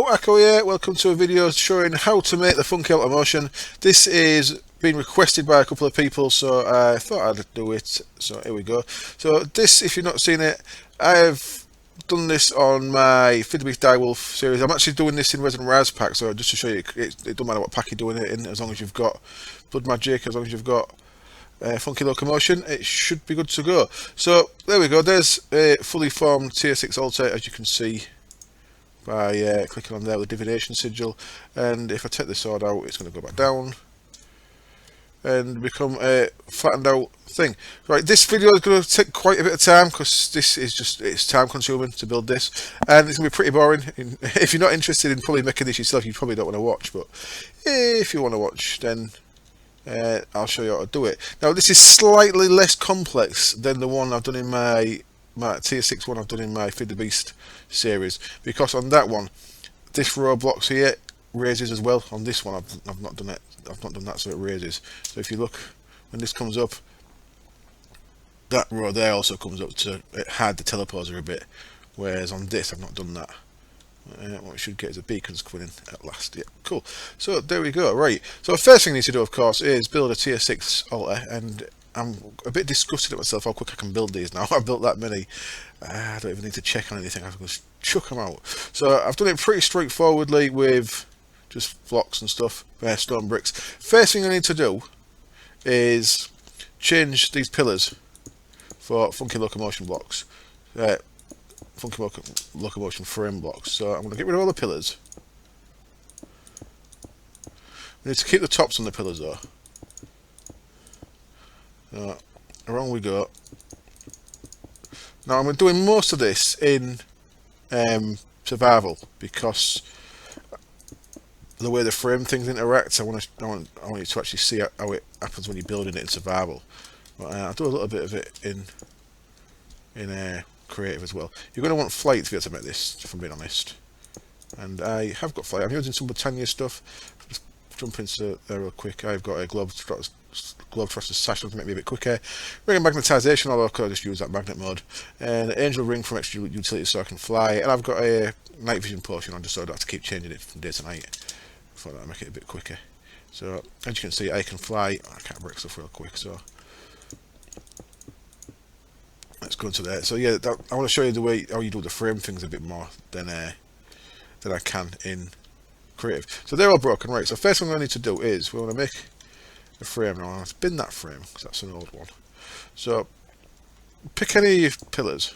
Hello, Akko here. Welcome to a video showing how to make the funky Altarmotion. This is been requested by a couple of people, so I thought I'd do it. So here we go. So this, if you've not seen it, I've done this on my Fiddlebeast Direwolf series. I'm actually doing this in Resin Raz pack, so just to show you, it doesn't matter what pack you're doing it in, as long as you've got Blood Magic, as long as you've got Funky Locomotion, it should be good to go. So there we go. There's a fully formed tier 6 altar, as you can see by clicking on there with the divination sigil. And if I take the sword out, it's going to go back down and become a flattened out thing. Right, this video is going to take quite a bit of time because this is just, it's time consuming to build this, and it's going to be pretty boring. If you're not interested in probably making this yourself, you probably don't want to watch, but if you want to watch, then I'll show you how to do it. Now this is slightly less complex than the one I've done in my tier 6 one I've done in my Feed the Beast series, because on that one this row of blocks here raises as well. On this one I've not done it. I've not done that, so it raises. So if you look, when this comes up, that row there also comes up to hide the teleporter a bit, whereas on this I've not done that. What we should get is a beacons coming in at last. Yeah, cool. So there we go. Right, so the first thing you need to do, of course, is build a tier 6 altar, and I'm a bit disgusted at myself how quick I can build these now. I've built that many. I don't even need to check on anything. I can just chuck them out. So I've done it pretty straightforwardly with just blocks and stuff, stone bricks. First thing I need to do is change these pillars for Funky Locomotion blocks. Funky Locomotion frame blocks. So I'm going to get rid of all the pillars. We need to keep the tops on the pillars though. Around we go. Now I'm doing most of this in survival because the way the frame things interact, I want you to actually see how it happens when you're building it in survival. But I'll do a little bit of it in creative as well. You're going to want flight to be able to make this, if I'm being honest. And I have got flight. I'm using some Britannia stuff. Just jump into there real quick. I've got a Globetrotter's sash to make me a bit quicker. Ring of magnetisation, although I could just use that magnet mode. And an angel ring from extra utility so I can fly. And I've got a night vision potion on just so I don't have to keep changing it from day to night. I thought that would make it a bit quicker. So as you can see, I can fly. I can't break stuff real quick, so let's go into there. So yeah, I want to show you the way how you do the frame things a bit more than I can in creative. So they're all broken, right? So first thing I need to do is we want to make a frame. Now I want to bin that frame because that's an old one. So pick any of your pillars,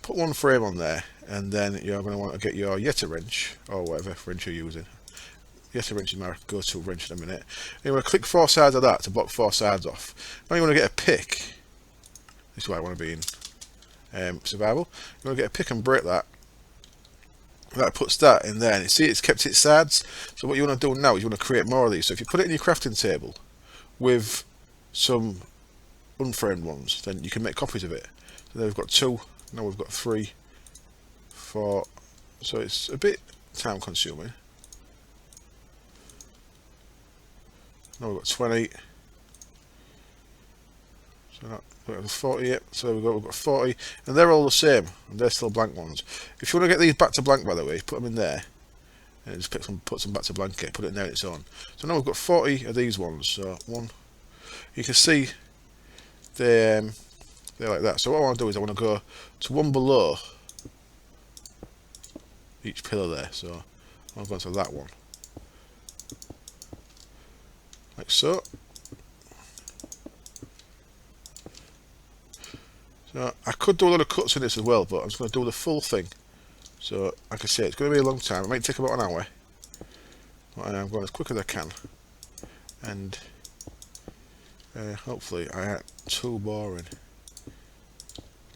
put one frame on there, and then you're going to want to get your Yeti wrench or whatever wrench you're using. Yeti wrench is my go-to wrench in a minute. And you want to click 4 sides of that to block 4 sides off. Now you want to get a pick. This is why I want to be in survival. You want to get a pick and break that. That puts that in there, and you see it's kept its sides. So what you want to do now is you want to create more of these. So if you put it in your crafting table with some unframed ones, then you can make copies of it. So there we've got 2, now we've got 3, 4. So it's a bit time consuming. Now we've got 20. So that, we've got 40, yep. So we've got 40, and they're all the same, and they're still blank ones. If you want to get these back to blank, by the way, put them in there, and just put some back to blank, put it in there on its own. So now we've got 40 of these ones. So you can see they're like that. So what I want to do is I want to go to one below each pillar there. So I'll go to that one, like so. So I could do a lot of cuts in this as well, but I'm just going to do the full thing. So like I say, it's going to be a long time. It might take about an hour. But I'm going as quick as I can, and hopefully I ain't too boring.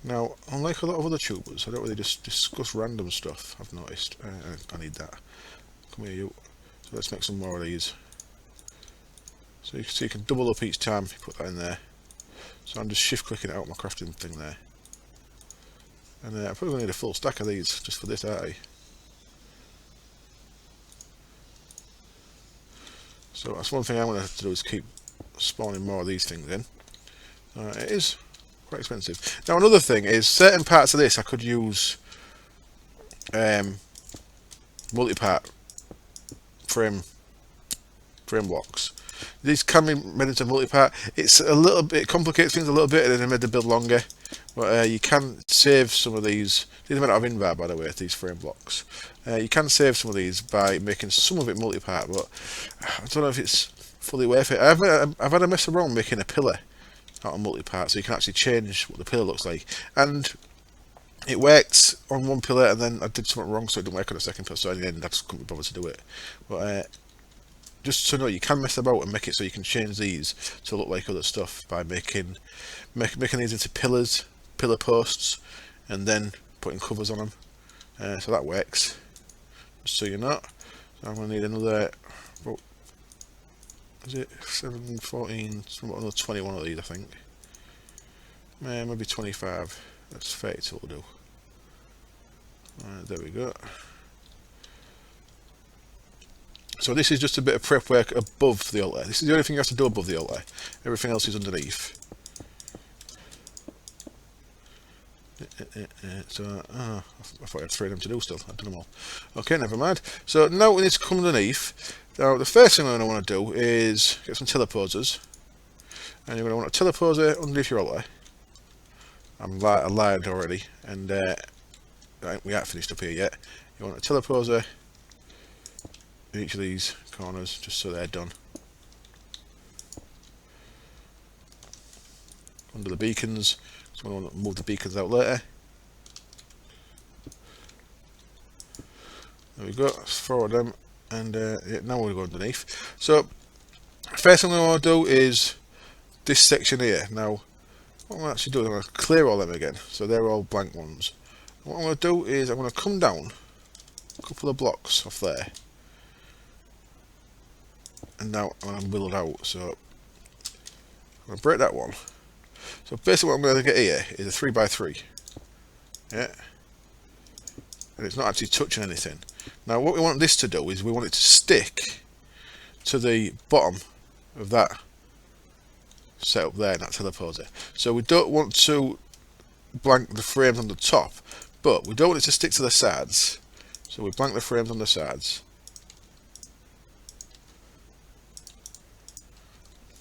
Now, unlike a lot of other tubers, I don't really just discuss random stuff. I've noticed. I need that. Come here, you. So let's make some more of these. So you can see you can double up each time. You put that in there. So I'm just shift clicking it out my crafting thing there. And I'm probably going to need a full stack of these just for this, aren't I? So that's one thing I'm going to have to do is keep spawning more of these things in. It is quite expensive. Now another thing is certain parts of this I could use multi-part frame blocks. These can be made into multi-part. It's a little bit, complicates things a little bit, and then made the build longer. But you can save some of these. These are made out of Invar, by the way, these frame blocks. You can save some of these by making some of it multi-part, but I don't know if it's fully worth it. I've had a mess around making a pillar out of multi-part, so you can actually change what the pillar looks like. And it worked on one pillar, and then I did something wrong, so it didn't work on the second pillar. So in the end, I just couldn't be bothered to do it. But just so you know, you can mess about and make it so you can change these to look like other stuff by making these into pillars, pillar posts, and then putting covers on them. So that works. Just so you know. So I'm going to need another. What is it? 7, 14, another 21 of these, I think. Maybe 25. That's 32 will do. There we go. So this is just a bit of prep work above the altar. This is the only thing you have to do above the altar. Everything else is underneath. So, I thought I had 3 of them to do still. I've done them all. Okay, never mind. So now we need to come underneath. Now the first thing I'm going to want to do is get some teleposers. And you're going to want a teleposer underneath your altar. I lied already. And we haven't finished up here yet. You want a teleposer in each of these corners, just so they're done. Under the beacons, so I want to move the beacons out later. There we go, that's 4 of them, and yeah, now we'll go underneath. So, first thing I want to do is this section here. Now, what I'm going to actually do is I'm going to clear all them again, so they're all blank ones. What I'm going to do is I'm going to come down a couple of blocks off there. And now I'm going to build out, so I'm going to break that one. So basically what I'm going to get here is a 3x3. Yeah. And it's not actually touching anything. Now what we want this to do is we want it to stick to the bottom of that setup there, that teleposer. So we don't want to blank the frames on the top, but we don't want it to stick to the sides. So we blank the frames on the sides.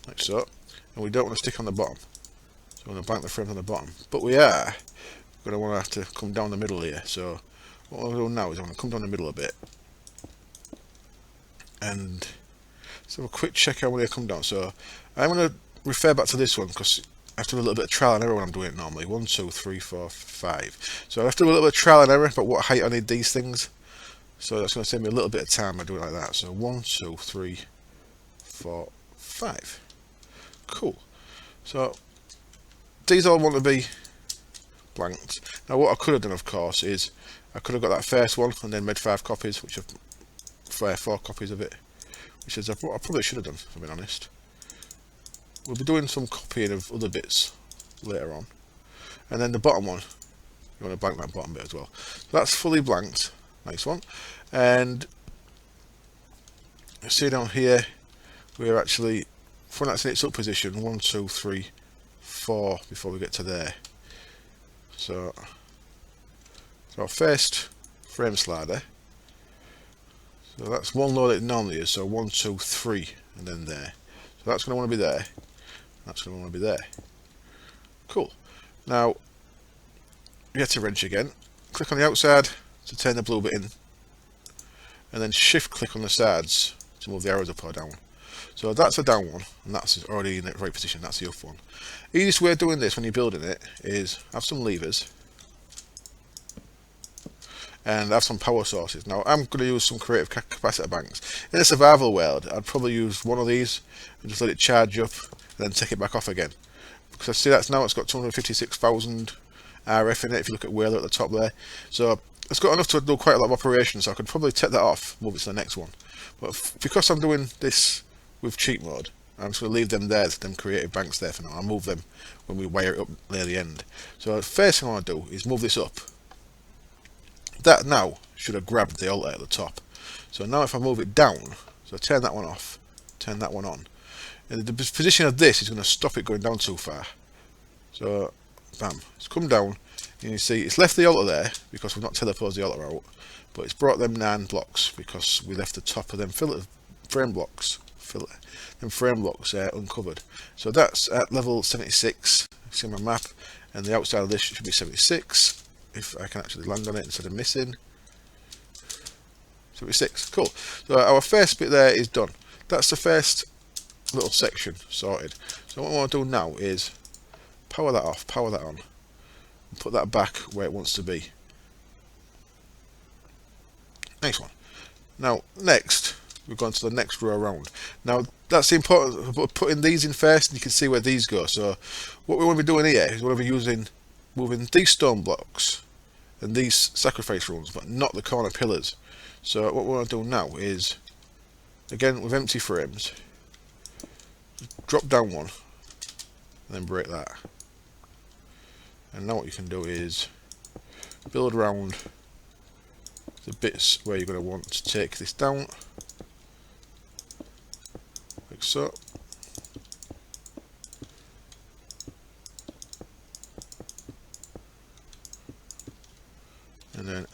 Like so, and we don't want to stick on the bottom, so we're going to blank the frames on the bottom, but we are going to want to have to come down the middle here. So what I'm going to do now is I'm going to come down the middle a bit, and let's have a quick check how many I come down. So I'm going to refer back to this one because I have to do a little bit of trial and error when I'm doing it normally. 1, 2, 3, 4, 5. So I have to do a little bit of trial and error about what height I need these things. So that's going to save me a little bit of time by doing it like that. So 1, 2, 3, 4, 5. Cool. So these all want to be blanked. Now what I could have done, of course, is I could have got that first one and then made 5 copies, which I've 4 copies of it, which is I probably should have done, if I'm being honest. We'll be doing some copying of other bits later on, and then the bottom one, you want to blank that bottom bit as well. So that's fully blanked. Nice one. And you see down here, we're actually, when that's in its up position, 1, 2, 3, 4 before we get to there. So our first frame slider. So that's one low that it normally is. So 1, 2, 3, and then there. So that's going to want to be there. That's going to want to be there. Cool. Now you get to wrench again. Click on the outside to turn the blue bit in, and then shift click on the sides to move the arrows up or down. So that's a down one, and that's already in the right position. That's the up one. Easiest way of doing this when you're building it is have some levers and have some power sources. Now I'm going to use some creative capacitor banks. In a survival world, I'd probably use one of these and just let it charge up and then take it back off again. Because I see that's now it's got 256,000 RF in it if you look at Whaler at the top there. So it's got enough to do quite a lot of operations, so I could probably take that off, move it to the next one. But because I'm doing this with cheat mode, I'm just going to leave them there, them creative banks there for now. I'll move them when we wire it up near the end. So the first thing I want to do is move this up. That now should have grabbed the altar at the top. So now if I move it down, so turn that one off, turn that one on. And the position of this is going to stop it going down too far. So, bam, it's come down, and you see it's left the altar there because we've not teleposed the altar out. but it's brought them 9 blocks because we left the top of them frame blocks uncovered. So that's at level 76. See my map, and the outside of this should be 76 if I can actually land on it instead of missing. 76, cool. So our first bit there is done. That's the first little section sorted. So what I want to do now is power that off, power that on, and put that back where it wants to be. Next one. Now next we've gone to the next row around. Now that's the important of putting these in first, and you can see where these go. So what we want to be doing here is we're going to be moving these stone blocks and these sacrifice runes, but not the corner pillars. So what we want to do now is, again with empty frames, drop down one and then break that. And now what you can do is build around the bits where you're going to want to take this down, like so. And then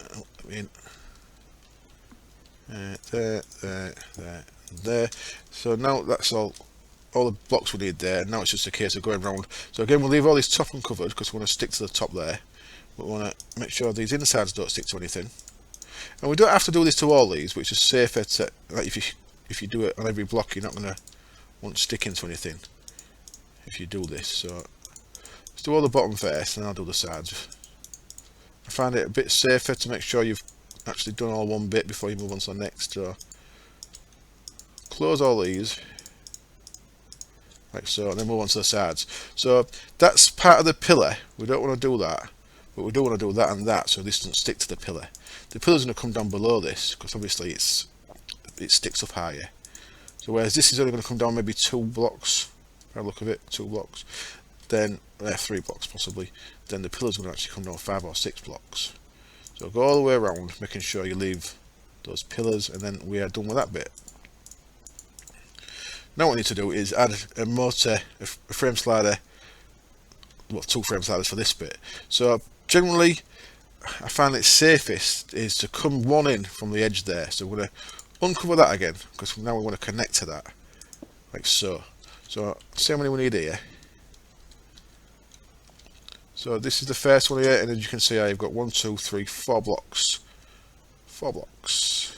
there. So now that's all the blocks we need there. Now it's just a case of going around. So again, we'll leave all this top uncovered because we want to stick to the top there. But we want to make sure these insides don't stick to anything. And we don't have to do this to all these, which is safer to, like if you do it on every block, you're not going to want to stick into anything if you do this. So let's do all the bottom first, and I'll do the sides. I find it a bit safer to make sure you've actually done all one bit before you move on to the next. So close all these like so, and then move on to the sides. So that's part of the pillar. We don't want to do that, but we do want to do that and that, so this doesn't stick to the pillar. The pillar's going to come down below this because obviously it sticks up higher. So whereas this is only going to come down maybe 2 blocks, by the look of it, 2 blocks, then 3 blocks possibly, then the pillar's going to actually come down 5 or 6 blocks. So go all the way around, making sure you leave those pillars, and then we are done with that bit. Now what we need to do is add a motor, a frame slider, well, 2 frame sliders for this bit. So generally I find it safest is to come one in from the edge there. So we're going to uncover that again because now we want to connect to that, like so. So see how many we need here. So this is the first one here, and as you can see I've got 1, 2, 3, 4 blocks. 4 blocks.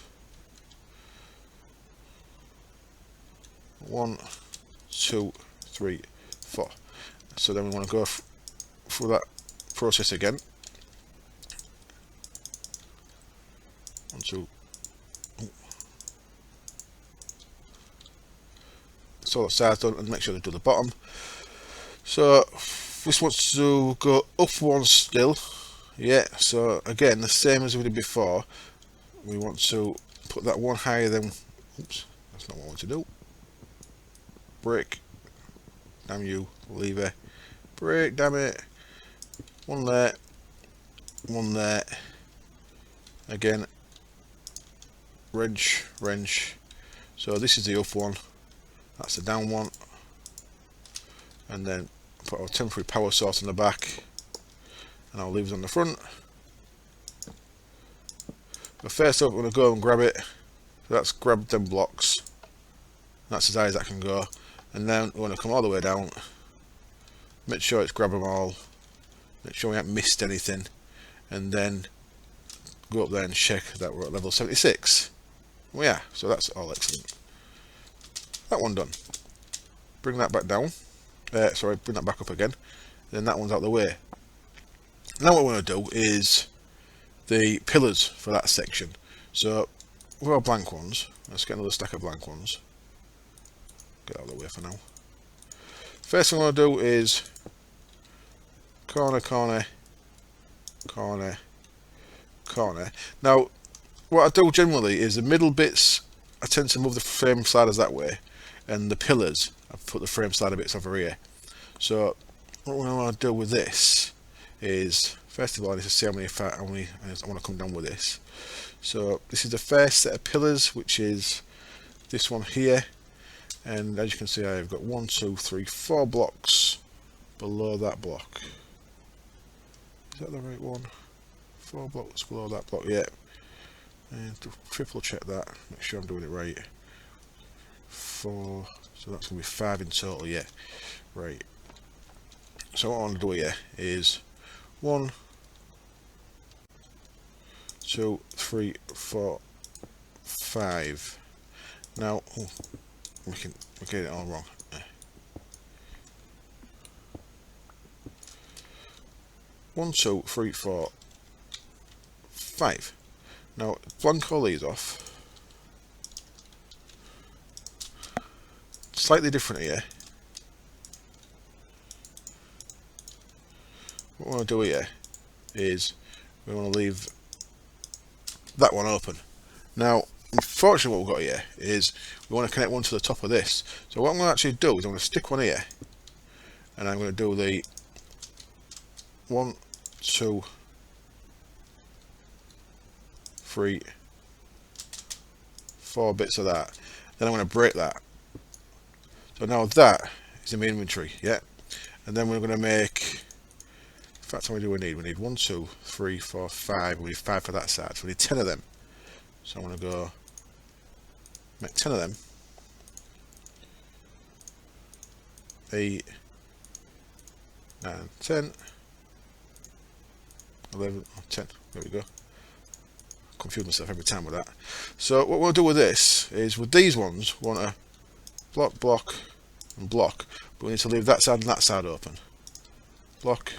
1, 2, 3, 4. So then we want to go through that process again. 1, 2. So the sides done, and make sure they do the bottom. So this wants to go up one still. Yeah, so again the same as we did before. We want to put that one higher than, oops, that's not what I want to do. Break, damn you, lever, break, damn it. One there, one there. Again, wrench, wrench. So this is the up one, that's the down one, and then put our temporary power source on the back, and I'll leave it on the front. But first up, we're going to go and grab it. So that's grab them blocks. That's as high as that can go. And then we're going to come all the way down. Make sure it's grab them all. Make sure we haven't missed anything. And then go up there and check that we're at level 76. Well, yeah, so that's all excellent. That one done. Bring that back down. Sorry, bring that back up again. Then that one's out of the way. Now what we want to do is the pillars for that section. So we've got blank ones. Let's get another stack of blank ones. Get out of the way for now. First thing I want to do is corner, corner, corner, corner. Now what I do generally is the middle bits I tend to move the frame sliders that way, and the pillars I put the frame slider bits over here. So what I want to do with this is, first of all, I need to see how many I want to come down with this. So this is the first set of pillars, which is this one here, and as you can see I've got 1, 2, 3, 4 blocks below that block. Is that the right one? 4 blocks below that block, yeah. and triple check that, make sure I'm doing it right. 4, so that's going to be 5 in total, yeah. Right. So what I want to do here is 1, 2, 3, 4, 5. Now, we're getting it all wrong. 1, 2, 3, 4, 5. Now, blank all these off. Slightly different here. What we want to do here is we want to leave that one open. Now, unfortunately, what we've got here is we want to connect one to the top of this. So what I'm going to actually do is I'm going to stick one here, and I'm going to do the 1, 2, 3, 4 bits of that. Then I'm going to break that. So now that is in my inventory, yeah. And then we're going to make. In fact, how many do we need? We need 1, 2, 3, 4, 5. We need 5 for that side. So we need 10 of them. So I'm going to go make 10 of them. 8, 9, 10, 11, 10. There we go. Confuse myself every time with that. So what we'll do with this is with these ones, we want to block, block, and block. But we need to leave that side and that side open. Block,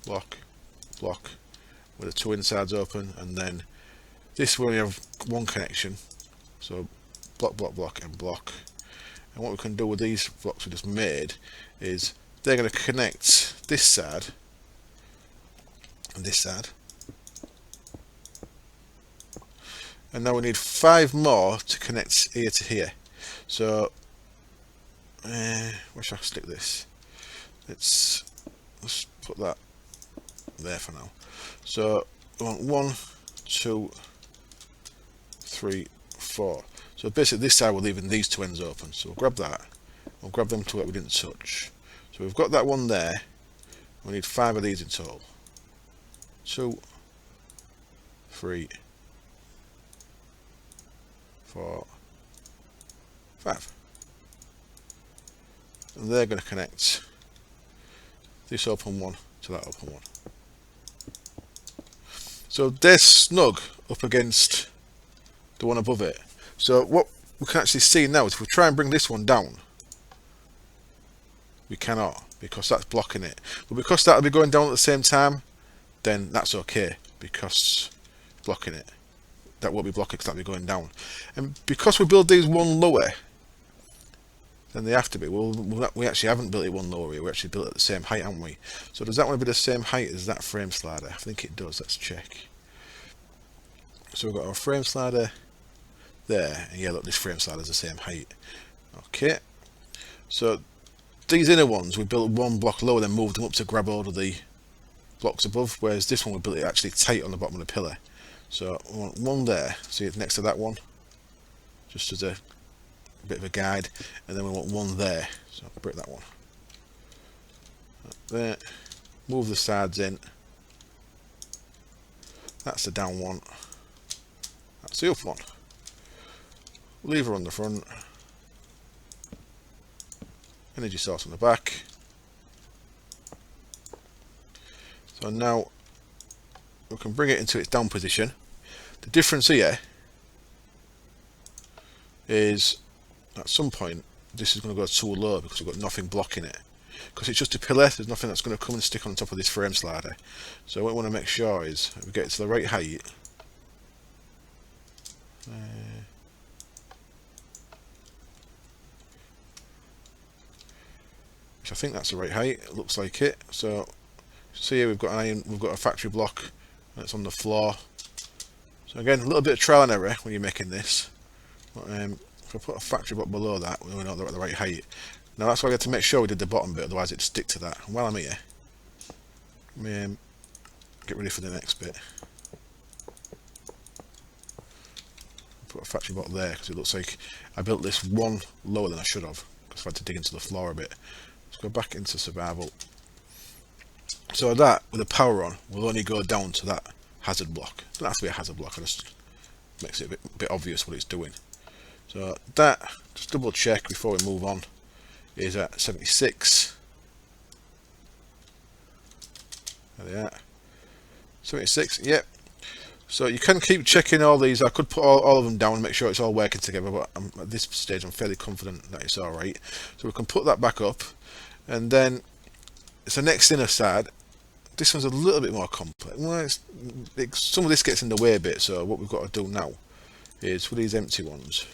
block, block, with the 2 insides open, and then this we only have one connection. So block, block, block, and block. And what we can do with these blocks we just made is they're going to connect this side and this side. And now we need 5 more to connect here to here. So where should I stick this? Let's put that there for now. So we want 1, 2, 3, 4. So basically this side we're leaving these 2 ends open. So we'll grab that. We'll grab them to what we didn't touch. So we've got that one there. We need 5 of these in total. 2, 3, 4, 5. And they're going to connect this open one to that open one. So they're snug up against the one above it. So what we can actually see now is if we try and bring this one down, we cannot, because that's blocking it. But because that'll be going down at the same time, then that's okay, because blocking it. That won't be blocking because that'll be going down. And because we build these one lower than they have to be, we actually haven't built it one lower here, we actually built it at the same height, haven't we? So does that want to be the same height as that frame slider? I think it does, let's check. So we've got our frame slider there, and yeah, look, this frame slider is the same height. Okay, so these inner ones we built one block lower, then moved them up to grab all of the blocks above, whereas this one we built it actually tight on the bottom of the pillar. So we want one there, see it next to that one, just as a bit of a guide, and then we want one there, so I'll break that one. There, move the sides in, that's the down one, that's the up one. Lever on the front, energy source on the back. So now we can bring it into its down position. The difference here is at some point this is going to go too low because we've got nothing blocking it. Because it's just a pillar, there's nothing that's going to come and stick on top of this frame slider. So what we want to make sure is we get it to the right height. Which I think that's the right height, it looks like it. So see here we've got an iron, we've got a factory block and it's on the floor. So again, a little bit of trial and error when you're making this. But, if I put a factory block below that, we know they're at the right height. Now that's why we had to make sure we did the bottom bit, otherwise it'd stick to that. And while I'm here, let me get ready for the next bit. Put a factory block there because it looks like I built this one lower than I should have because I had to dig into the floor a bit. Let's go back into survival. So that, with the power on, will only go down to that hazard block. It doesn't have to be a hazard block, I just makes it a bit obvious what it's doing. So that, just double check before we move on, is at 76. There they are. 76, yep. So you can keep checking all these. I could put all of them down and make sure it's all working together, but at this stage I'm fairly confident that it's alright. So we can put that back up, and then it's the next inner side. This one's a little bit more complex. Well, some of this gets in the way a bit, so what we've got to do now is for these empty ones,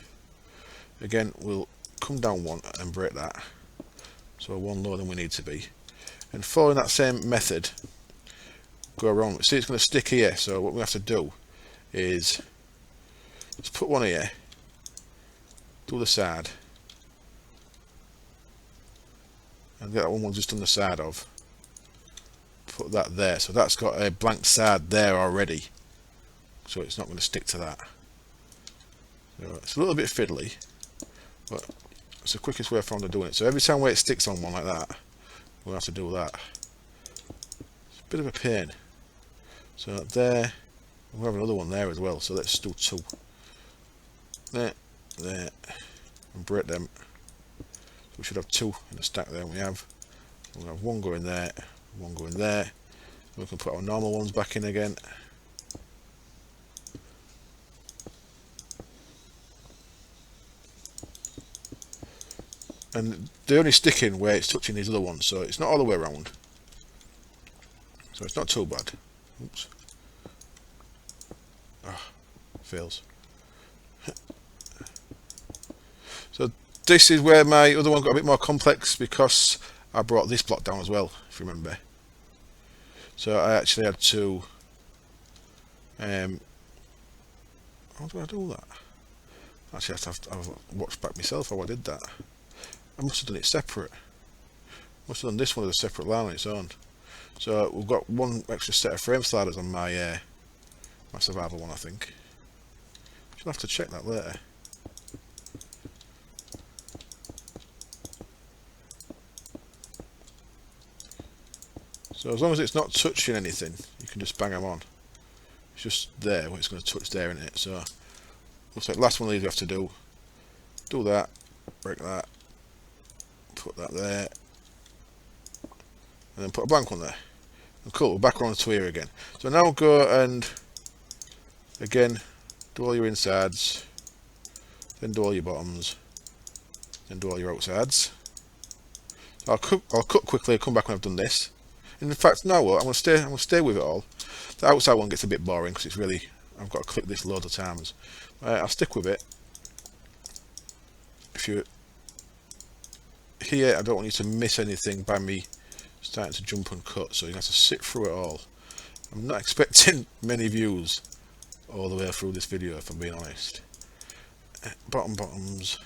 again we'll come down one and break that, so one lower than we need to be, and following that same method, go around. See, it's going to stick here, so what we have to do is just put one here, do the side, and get that one just on the side of, put that there, so that's got a blank side there already, so it's not going to stick to that. So it's a little bit fiddly, but it's the quickest way I found of doing it. So every time where it sticks on one like that, we'll have to do that. It's a bit of a pain. So there, we'll have another one there as well, so let's do two. There, and break them. So we should have two in the stack there, and we'll have one going there, one going there. We can put our normal ones back in again. And they only stick in where it's touching these other ones, so it's not all the way around. So it's not too bad. Oops. Ah, fails. So this is where my other one got a bit more complex, because I brought this block down as well, if you remember. So I actually had to how do I do that? Actually I have to watch back myself how I did that. I must have done it separate. Must have done this one as a separate line on its own. So we've got one extra set of frame sliders on my my survival one, I think. Should have to check that later. So as long as it's not touching anything, you can just bang them on. It's just there when it's going to touch there, isn't it? So looks like last one of these we have to do that, break that, put that there, and then put a blank one there. And cool, we're back around to here again. So now go and again do all your insides, then do all your bottoms, then do all your outsides. So I'll cut quickly, come back when I've done this. And in fact, now what? I'm gonna stay with it all. The outside one gets a bit boring because it's really, I've got to click this loads of times. I'll stick with it. If you here, I don't want you to miss anything by me starting to jump and cut, so you have to sit through it all. I'm not expecting many views all the way through this video, if I'm being honest. Bottoms.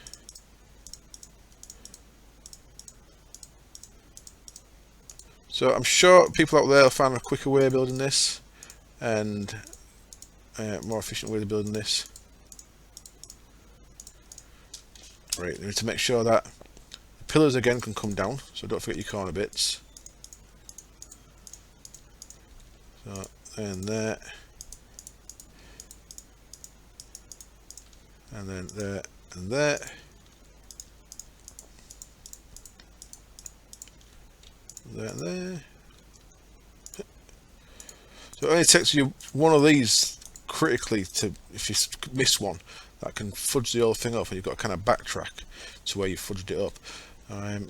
So I'm sure people out there will find a quicker way of building this, and more efficient way of building this. Right, you need to make sure that the pillars again can come down, so don't forget your corner bits. So, and there, and then there, and there. There. So it only takes you one of these critically to, if you miss one, that can fudge the whole thing up, and you've got to kind of backtrack to where you fudged it up.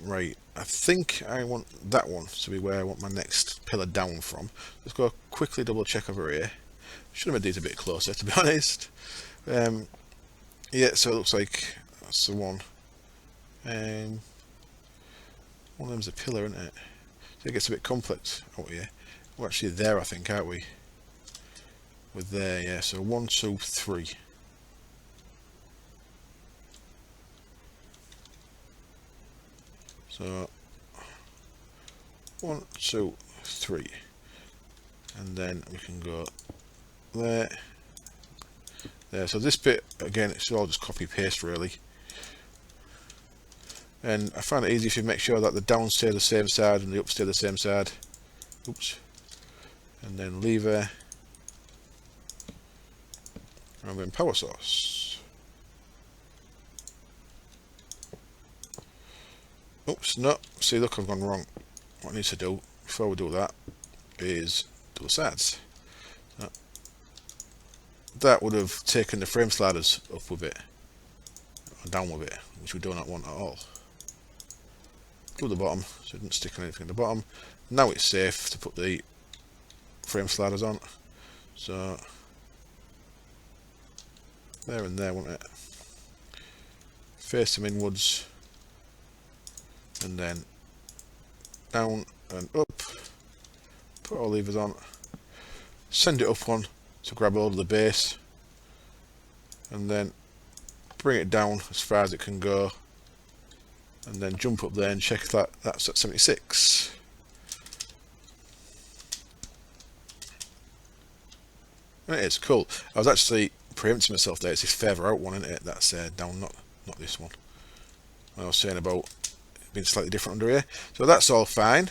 Right, I think I want that one to be where I want my next pillar down from. Let's go quickly double check over here. Should have made these a bit closer, to be honest. Yeah, so it looks like that's the one. One of them's a pillar, isn't it? So it gets a bit complex out here. We're actually there, I think, aren't we? We're there, yeah. So 1, 2, 3. So 1, 2, 3, and then we can go there, there. So this bit again, it's all just copy paste really. And I find it easy if you make sure that the down stay the same side and the up stay the same side. Oops. And then lever. I'm going power source. Oops, no, see, look, I've gone wrong. What I need to do before we do that is do the sides. That would have taken the frame sliders up with it, or down with it, which we do not want at all. Do the bottom, so it didn't stick on anything at the bottom. Now it's safe to put the frame sliders on. So, there and there, won't it? Face them inwards, and then down and up. Put all levers on. Send it up one to grab hold of the base, and then bring it down as far as it can go, and then jump up there and check that that's at 76. And it is cool. I was actually preempting myself there. It's this further out one, isn't it? That's down, not this one. I was saying about it being slightly different under here. So that's all fine.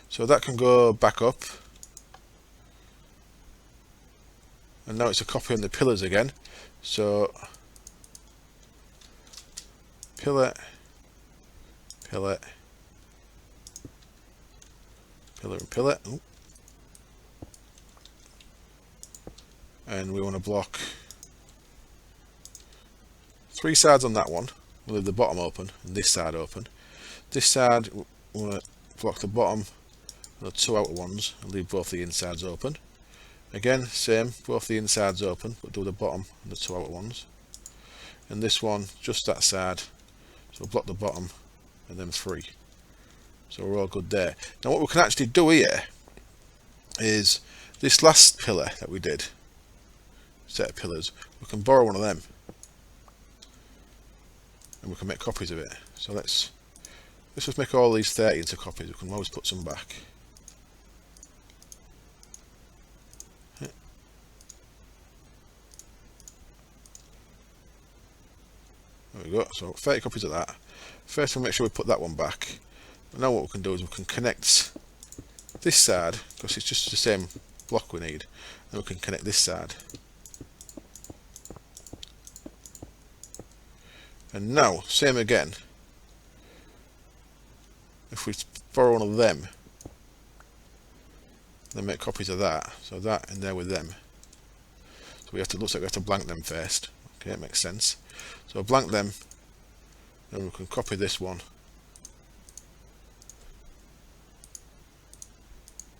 So that can go back up. And now it's a copy on the pillars again. So pillar, pillar, pillar and pillar. Ooh. And we want to block 3 sides on that one. We'll leave the bottom open and this side open. This side we want to block the bottom and the 2 outer ones and leave both the insides open. Again, same, both the insides open, but do the bottom and the 2 outer ones. And this one, just that side, so we'll block the bottom and then 3. So we're all good there. Now what we can actually do here is this last pillar that we did, set of pillars, we can borrow one of them and we can make copies of it. So let's just make all these 30 into copies. We can always put some back. There we go, so 30 copies of that. First we'll make sure we put that one back. But now what we can do is we can connect this side, because it's just the same block we need, and we can connect this side. And now, same again, if we borrow one of them, then make copies of that, so that in there with them. So we have to, looks like we have to blank them first. Okay, it makes sense. So blank them, then we can copy this one.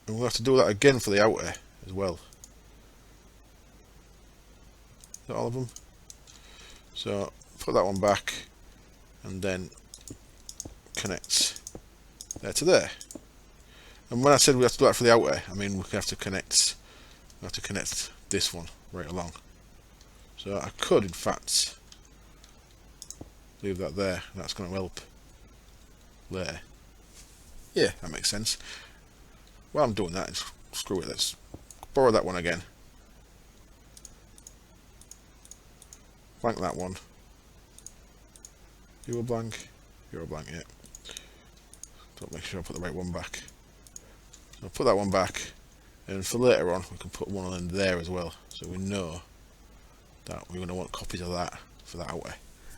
And we'll have to do that again for the outer as well. Is that all of them? So put that one back and then connect there to there. And when I said we have to do that for the outer, I mean we have to connect this one right along. So I could in fact leave that there, that's going to help later. Yeah, that makes sense. While I'm doing that, screw it, let's borrow that one again. Blank that one. You a blank? You're a blank, yeah. Don't make sure I put the right one back. So I'll put that one back, and for later on we can put one of them there as well, so we know that we're going to want copies of that for that outer,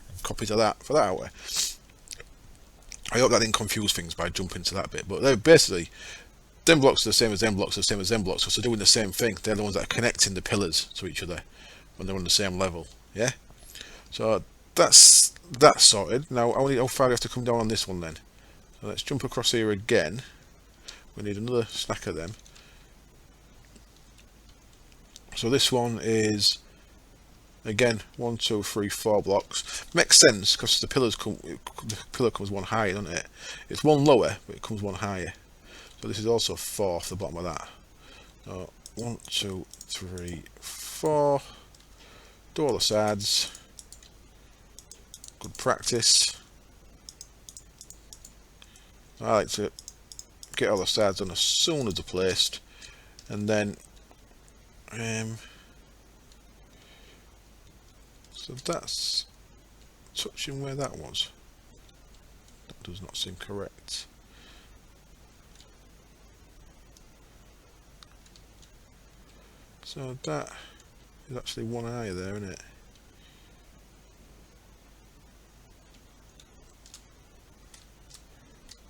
and copies of that for that outer. I hope that didn't confuse things by jumping to that bit, but they're basically, them blocks are the same as them blocks, the same as them blocks, so they're doing the same thing. They're the ones that are connecting the pillars to each other when they're on the same level, yeah? So that's sorted. Now how far do we have to come down on this one then? So let's jump across here again. We need another stack of them. So this one is again 1, 2, 3, 4 blocks. Makes sense because the pillar comes one higher, doesn't it? It's one lower, but it comes one higher. So this is also 4 off the bottom of that. So 1, 2, 3, 4. Do all the sides. Good practice. I like to get all the sides on as soon as they're placed, and then so that's touching where that was. That does not seem correct. So that There's actually one eye there, isn't it?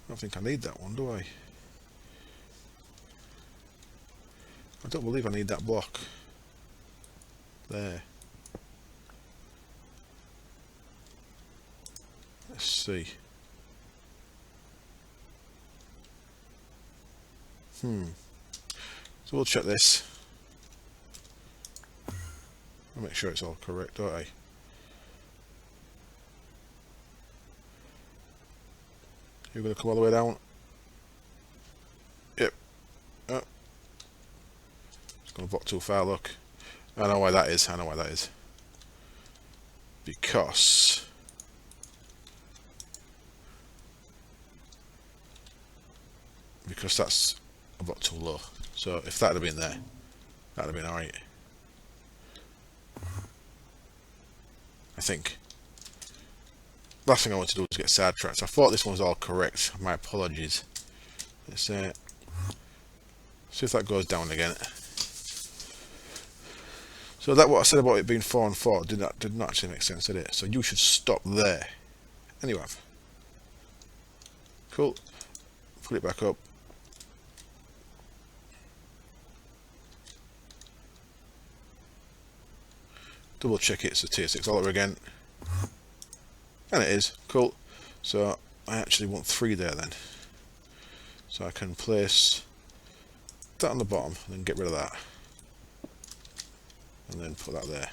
I don't think I need that one, do I? I don't believe I need that block. There. Let's see. So we'll check this. I'll make sure it's all correct, don't I? You're going to come all the way down? Yep. Oh. It's going to block too far, look. I know why that is. I know why that is. Because that's a block too low. So if that had been there, that'd have been alright. I think. Last thing I want to do is get sidetracked. I thought this one was all correct. My apologies. Let's see if that goes down again. So that what I said about it being 4 and 4 did not actually make sense, did it? So you should stop there. Anyway. Cool. Put it back up. Double check it's a tier 6 altar again. And it is. Cool. So I actually want 3 there then. So I can place that on the bottom and then get rid of that. And then put that there.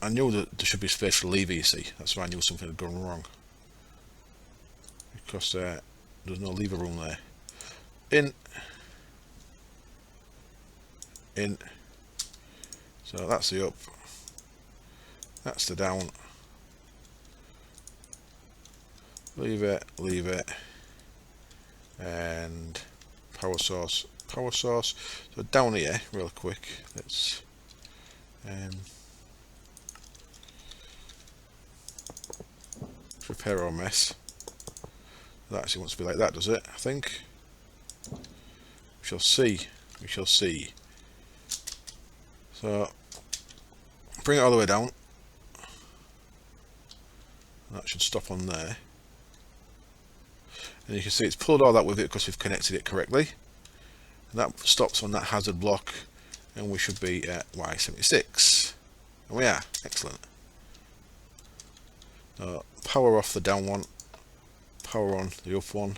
I knew that there should be space for lever, you see. That's why I knew something had gone wrong. Because there's no lever room there. In. So that's the up. That's the down. Leave it. And power source. So down here, real quick. Let's repair our mess. That actually wants to be like that, does it? I think. We shall see. So bring it all the way down. That should stop on there. And you can see it's pulled all that with it because we've connected it correctly. And that stops on that hazard block, and we should be at Y76. And we are. Excellent. Power off the down one, power on the up one,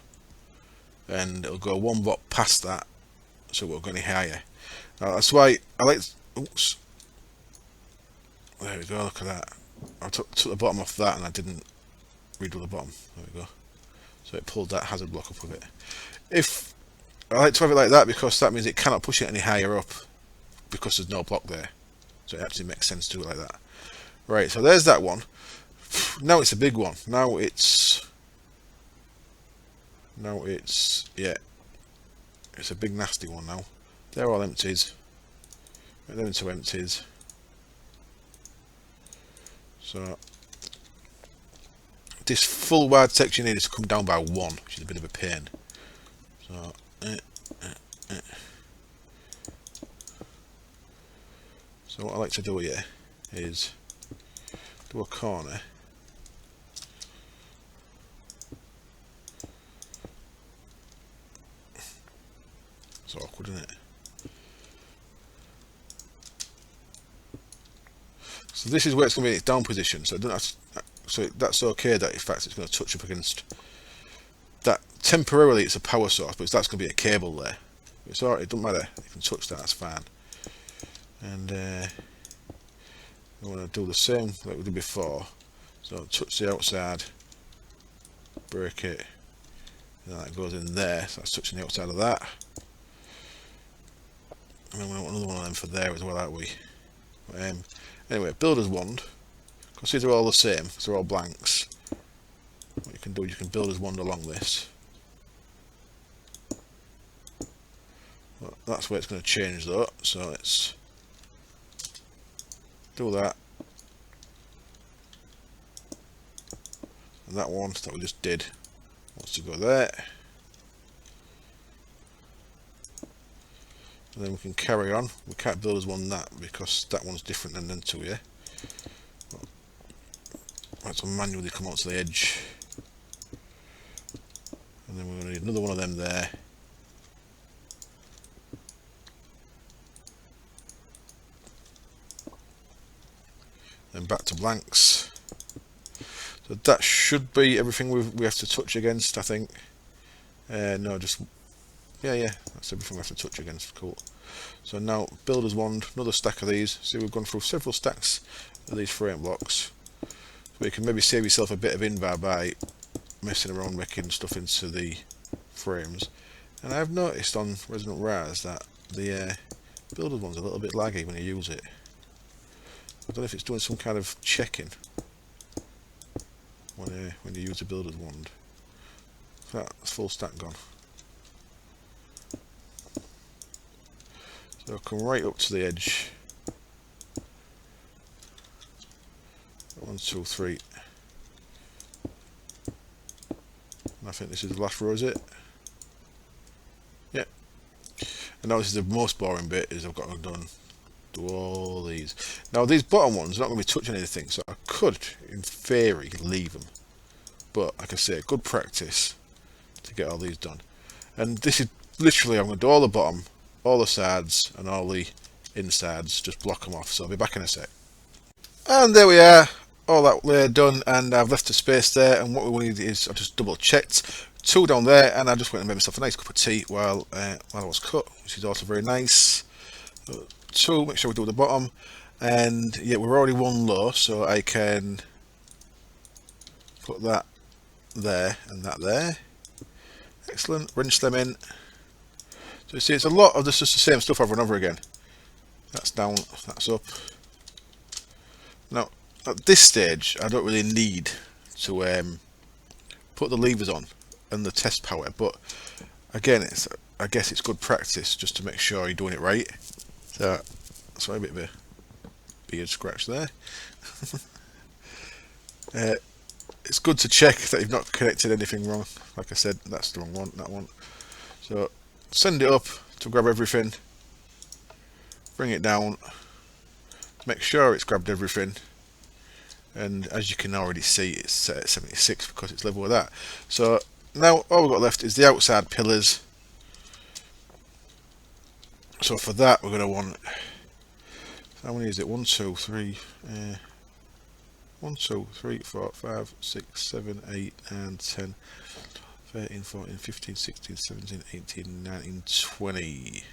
and it'll go 1 block past that, so we're going higher. Now that's why I like. Oops. There we go. Look at that. I took the bottom off that, and I didn't redo the bottom. There we go. So it pulled that hazard block up with it. If I like to have it like that because that means it cannot push it any higher up because there's no block there. So it actually makes sense to do it like that. Right, so there's that one. Now it's a big one. Now it's yeah. It's a big nasty one now. They're all empties. They're into empties. So this full wide section needs to come down by 1, which is a bit of a pain. So so what I like to do here is do a corner. It's awkward, isn't it? So this is where it's going to be in its down position. So so that's okay that in fact it's going to touch up against that. Temporarily it's a power source, but that's going to be a cable there. It's alright, it doesn't matter. You can touch that, that's fine. And we want to do the same like we did before. So touch the outside, break it, and that goes in there. So that's touching the outside of that. And then we want another one of them for there as well, aren't we? Anyway, builder's wand. Because these are all the same, because they're all blanks. What you can do is you can build as wand along this. Well, that's where it's going to change though, so let's do that. And that one that we just did wants to go there. and then we can carry on. We can't build as one that because that one's different than them two, yeah. Right, so manually come onto the edge, and then we're going to need another one of them there. Then back to blanks. So that should be everything we have to touch against, I think. No, just yeah, that's everything we have to touch against. Cool. So now builder's wand, another stack of these. See, we've gone through several stacks of these frame blocks. So you can maybe save yourself a bit of invar by messing around making stuff into the frames. And I've noticed on Resident Rise that the builder's wand's a little bit laggy when you use it. I don't know if it's doing some kind of checking when you use the builder's wand. That's full stack gone. So I'll come right up to the edge. 1, 2, 3. And I think this is the last row, is it? Yeah. And now this is the most boring bit, is I've got to do all these. Now these bottom ones are not going to be touching anything, so I could, in theory, leave them. But like I say, good practice to get all these done. And this is literally, I'm going to do all the bottom, all the sides, and all the insides, just block them off. So I'll be back in a sec. And there we are, all that layer done, and I've left a space there. And what we need is, I just double checked, 2 down there, and I just went and made myself a nice cup of tea while I was cut, which is also very nice. 2, make sure we do the bottom, and yeah, we're already 1 low, so I can put that there and that there. Excellent. Rinse them in. So you see, it's a lot of this, just the same stuff over and over again. That's down, that's up. Now at this stage I don't really need to put the levers on and the test power, but again, I guess it's good practice just to make sure you're doing it right. So sorry, a bit of a beard scratch there. It's good to check that you've not connected anything wrong. Like I said, that's the wrong one, that one. So send it up to grab everything, bring it down, make sure it's grabbed everything, and as you can already see, it's set at 76 because it's level with that. So now all we've got left is the outside pillars. So for that we're going to want, how many is it? 1, 2, 3, 1, 2, 3, 4, 5, 6, 7, 8, 9, 10, 13, 14, 15, 16, 17, 18, 19, 20.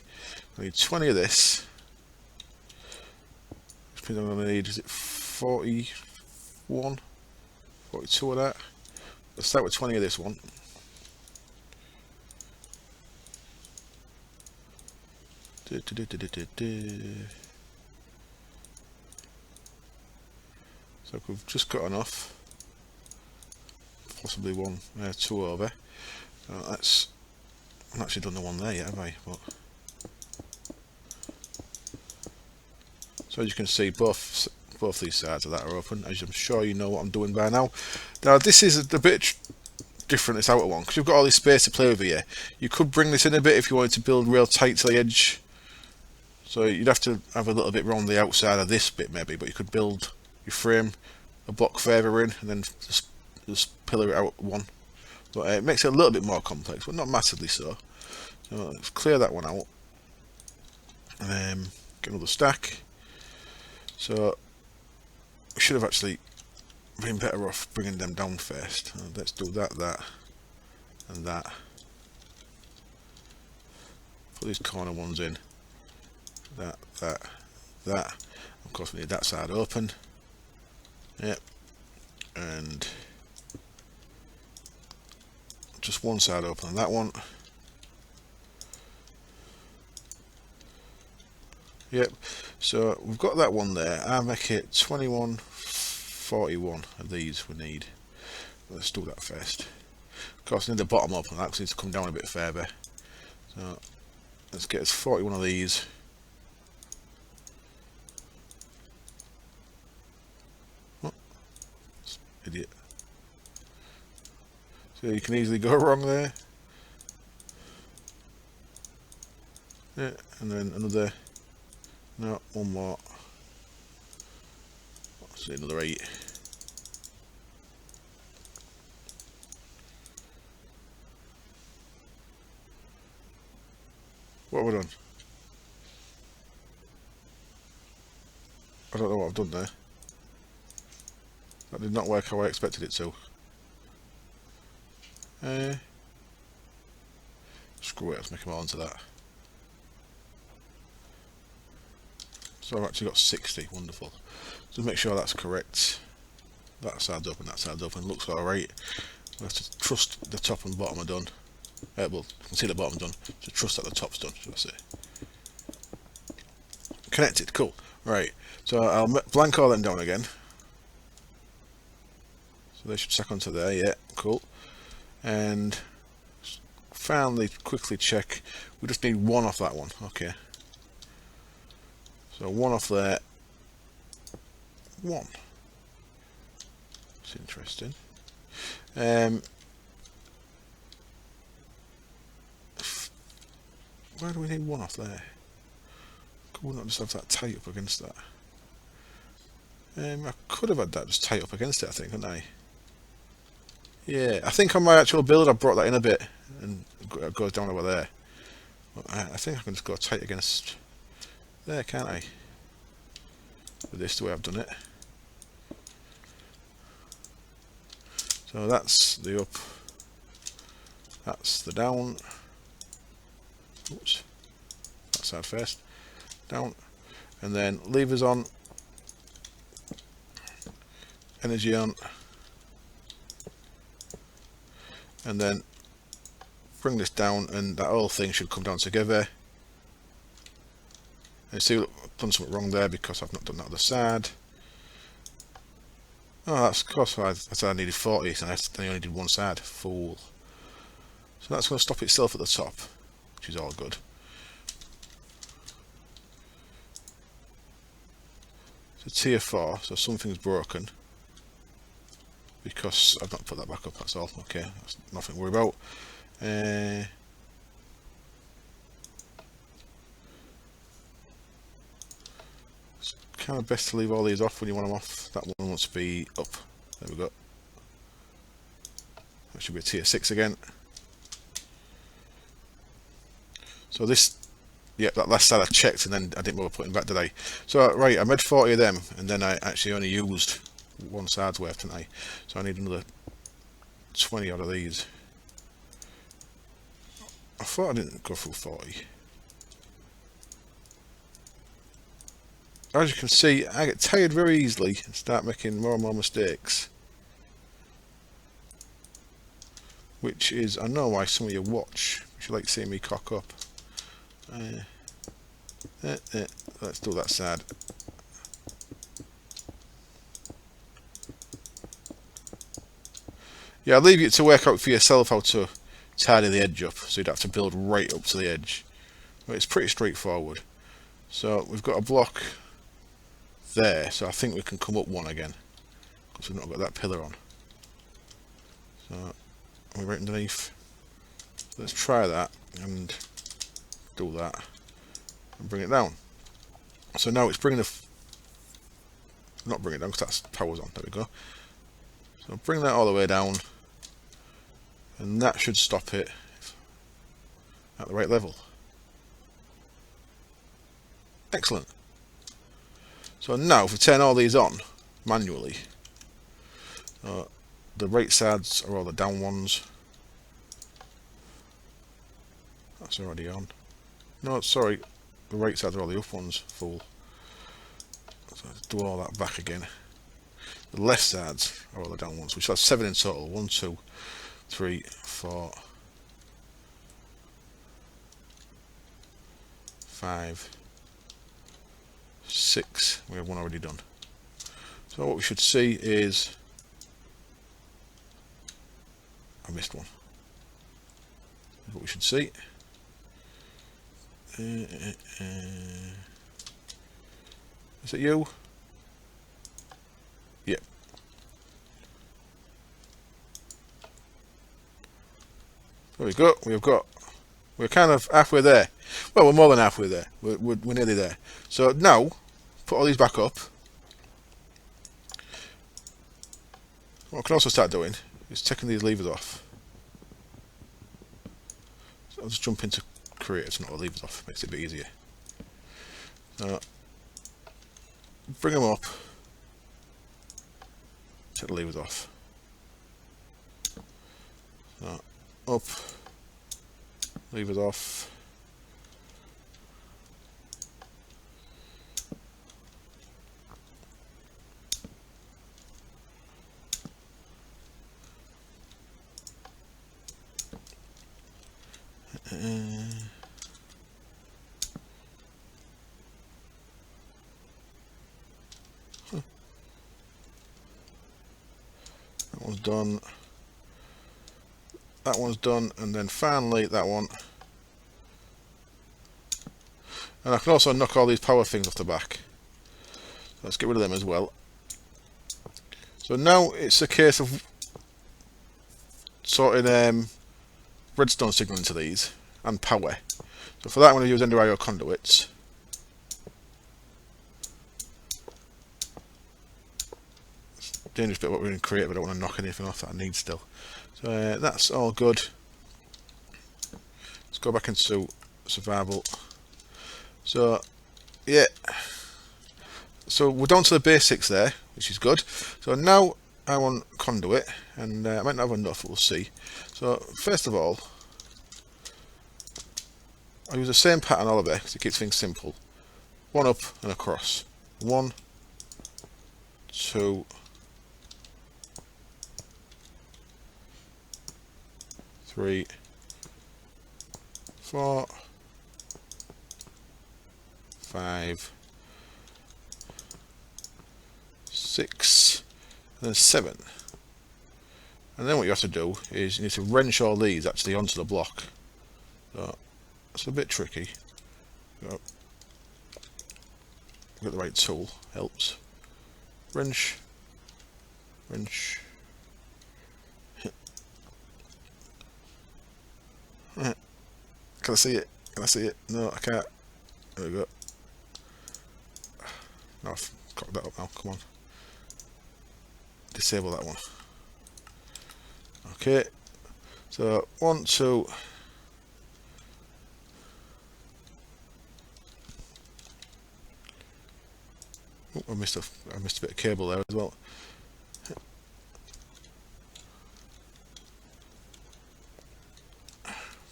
I need 20 of this. Which means I'm going to need, is it 41? 42 of that. Let's start with 20 of this one. So we've just got enough, possibly 1, 2 over. That's, I've not actually done the one there yet, have I? But so as you can see, both these sides of that are open, as I'm sure you know what I'm doing by now. Now this is a bit different, this outer one, because you've got all this space to play with here. You could bring this in a bit if you wanted to build real tight to the edge. So you'd have to have a little bit around the outside of this bit maybe, but you could build your frame a block further in and then just pillar it out 1. But it makes it a little bit more complex, but not massively so. So let's clear that one out. Get another stack. So we should have actually been better off bringing them down first. Let's do that, and that. Put these corner ones in. That. Of course we need that side open. Yep. And just one side open on that one. Yep. So we've got that one there. I'll make it 21, 41 of these we need. Let's do that first. Of course I need the bottom up on that because it needs to come down a bit further. So let's get us 41 of these. Idiot. So you can easily go wrong there. Yeah, and then another. No, one more. Let's see, another 8. What have I done? I don't know what I've done there. That did not work how I expected it to. Screw it, let's make them all into that. So I've actually got 60, wonderful. So make sure that's correct. That side's open, that side's open, looks alright. We have to trust the top and bottom are done. Well, you can see the bottom's done, so trust that the top's done, should I say. Connected, cool. Right, so I'll blank all them down again. So they should stack onto there, yeah, cool. And finally, quickly check, we just need one off that one, okay. So one off there, one. It's interesting. Why do we need one off there? Could we not just have that tight up against that? I could have had that just tight up against it, I think, couldn't I? Yeah, I think on my actual build I brought that in a bit and it goes down over there. I think I can just go tight against there, can't I? With this, the way I've done it. So that's the up, that's the down. Oops, that side first. Down, and then levers on, energy on, and then bring this down, and that whole thing should come down together. And see, I've done something wrong there because I've not done that other side. Oh, that's of course I said I needed 40, and I only did one side. Fool. So that's going to stop itself at the top, which is all good. So tier 4, so something's broken because I've not put that back up, that's all. Okay, that's nothing to worry about. It's kind of best to leave all these off when you want them off. That one wants to be up. There we go. That should be a tier 6 again. So this, yeah, that last side I checked and then I didn't bother putting back, did I? So right, I made 40 of them and then I actually only used one side's worth, didn't I? So I need another 20 out of these. I thought I didn't go through 40. As you can see, I get tired very easily and start making more and more mistakes. Which is, I know why some of you watch, which you like seeing me cock up. Let's do that side. Yeah, I'll leave you to work out for yourself how to tidy the edge up, so you'd have to build right up to the edge. But it's pretty straightforward. So we've got a block there, so I think we can come up one again, because we've not got that pillar on. So we're right underneath. Let's try that and do that and bring it down. So now it's bringing the not bring it down because that's power's on. There we go. So bring that all the way down, and that should stop it at the right level. Excellent. So now if we turn all these on manually, the right sides are all the down ones. That's already on. No, sorry, the right sides are all the up ones. Fool. So let's do all that back again. The left sides are all the down ones, which has 7 in total. 1, 2, 3, 4, 5, 6. We have one already done. So what we should see is, I missed one. That's what we should see. Is it you? Yep. There we go. We've got We're kind of halfway there. Well, we're more than halfway there. We're nearly there. So now, put all these back up. What I can also start doing is taking these levers off. So I'll just jump into create, so not the levers off, makes it a bit easier. Bring them up. Take the levers off. So, up. Levers off. That one's done. That one's done, and then finally that one. And I can also knock all these power things off the back. Let's get rid of them as well. So now it's a case of sorting redstone signal into these and power. So for that I'm going to use Ender IO conduits. Dangerous bit of what we're going to create, but I don't want to knock anything off that I need still. So that's all good. Let's go back into survival. So yeah, so we're down to the basics there, which is good. So now I want conduit, and I might not have enough, we'll see. So first of all, I'll use the same pattern all of it because it keeps things simple. One up and across. 1, 2, 3, 4, 5, 6, and then 7. And then what you have to do is you need to wrench all these actually onto the block. So it's a bit tricky. Got the right tool, helps. Wrench, wrench. Can I see it? Can I see it? No, I can't. There we go. No, I've cocked that up now. Come on. Disable that one. Okay. So 1, 2. Oh, I missed a bit of cable there as well.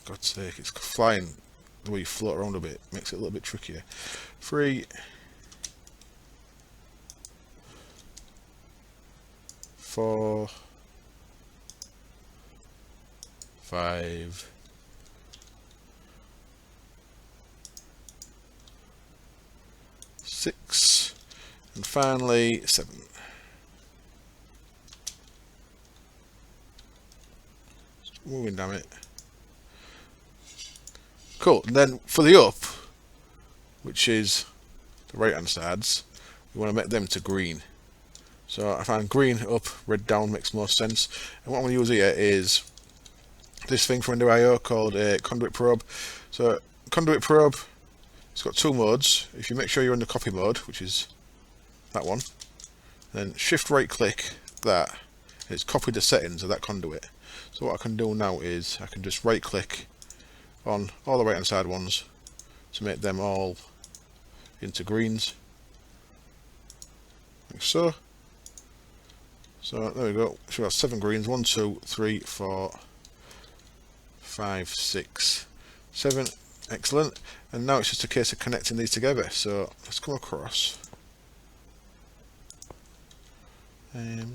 God's sake, it's flying the way you float around a bit, makes it a little bit trickier. 3, 4, 5, 6, and finally 7. Moving, damn it. Cool. And then for the up, which is the right hand sides, we want to make them to green. So I find green up, red down makes most sense. And what I'm going to use here is this thing from Ender IO called a conduit probe. So conduit probe, it's got 2 modes. If you make sure you're in the copy mode, which is that one, then shift right click that, and it's copied the settings of that conduit. So what I can do now is I can just right click on all the right hand side ones to make them all into greens, like so. So there we go. So we have 7 greens. 1, 2, 3, 4, 5, 6, 7. Excellent. And now it's just a case of connecting these together. So let's come across. You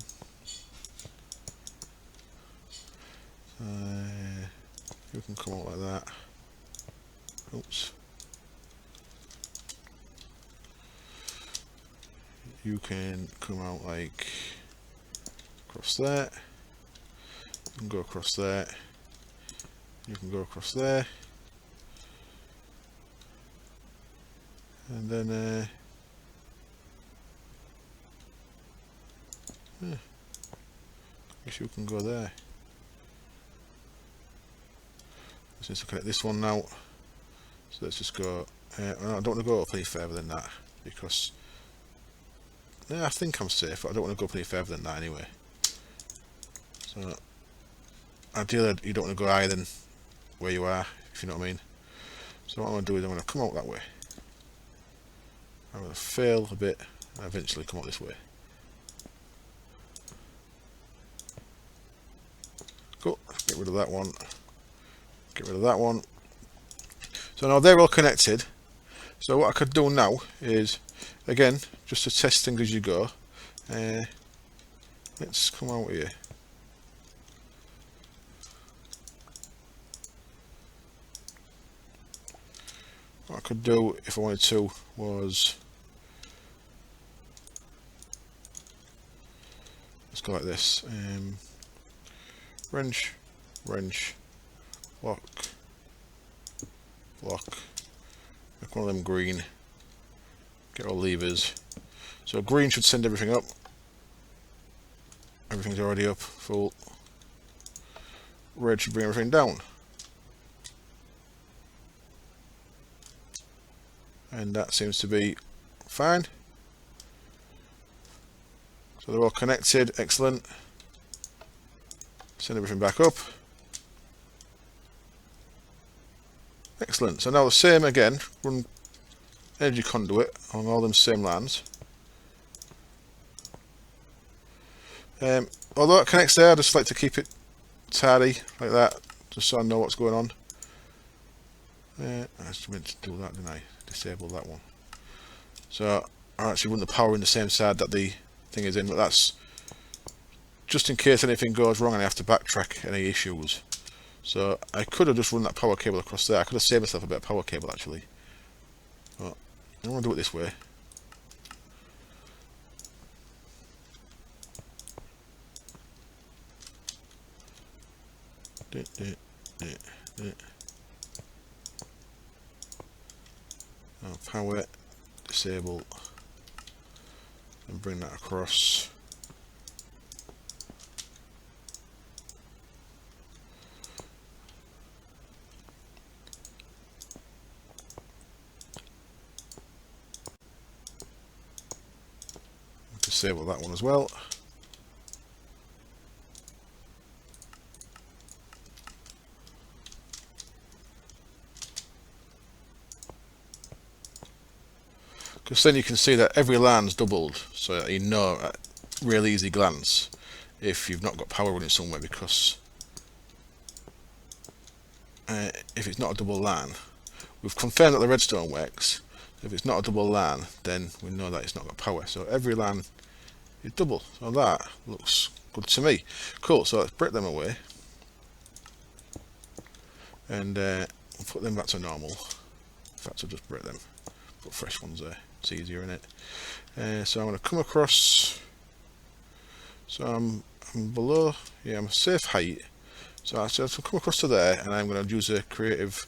can come out like that. Oops. You can come out like across there. You can go across there. You can go across there. And then I guess you can go there. Just need to connect this one now. So let's just go. I don't want to go up any further than that because I think I'm safe, but I don't want to go up any further than that anyway. So ideally, you don't want to go higher than where you are, if you know what I mean. So what I'm going to do is I'm going to come out that way. I'm going to fail a bit and eventually come out this way. Cool. Get rid of that one. Get rid of that one. So now they're all connected. So what I could do now is, again, just to test things as you go, let's come out here. What I could do if I wanted to was, let's go like this. Wrench, wrench, lock, lock. Make one of them green. Get all levers. So green should send everything up. Everything's already up, full. Red should bring everything down. And that seems to be fine. So they're all connected, excellent. Send everything back up. Excellent. So now the same again, run energy conduit on all them same lines. Although it connects there, I just like to keep it tidy like that, just so I know what's going on. I just meant to do that, didn't I? Disable that one. So I actually run the power in the same side that the thing is in, but that's just in case anything goes wrong and I have to backtrack any issues. So I could have just run that power cable across there. I could have saved myself a bit of power cable actually. But I want to do it this way. Now power, disable, and bring that across. Disable that one as well. Because then you can see that every LAN's doubled, so that you know at real easy glance if you've not got power running somewhere, because if it's not a double LAN, we've confirmed that the redstone works. If it's not a double LAN, then we know that it's not got power. So every LAN is double. So that looks good to me. Cool, so let's brick them away. And we'll put them back to normal. In fact, I'll just brick them. Put fresh ones there. It's easier, isn't it? So I'm going to come across. So I'm below. Yeah, I'm a safe height. So I'll come across to there, and I'm going to use a creative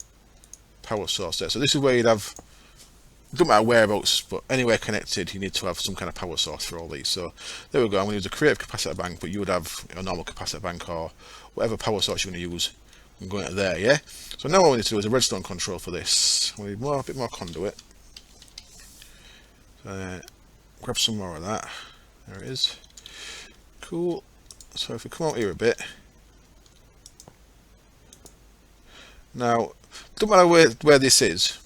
power source there. So this is where you'd have. It doesn't matter whereabouts, but anywhere connected, you need to have some kind of power source for all these. So there we go. I'm going to use a creative capacitor bank, but you would have a normal capacitor bank or whatever power source you're going to use. I'm going to there, yeah. So now what we need to do is a redstone control for this. We need a bit more conduit. Grab some more of that. There it is. Cool. So if we come out here a bit. Now, don't matter where this is,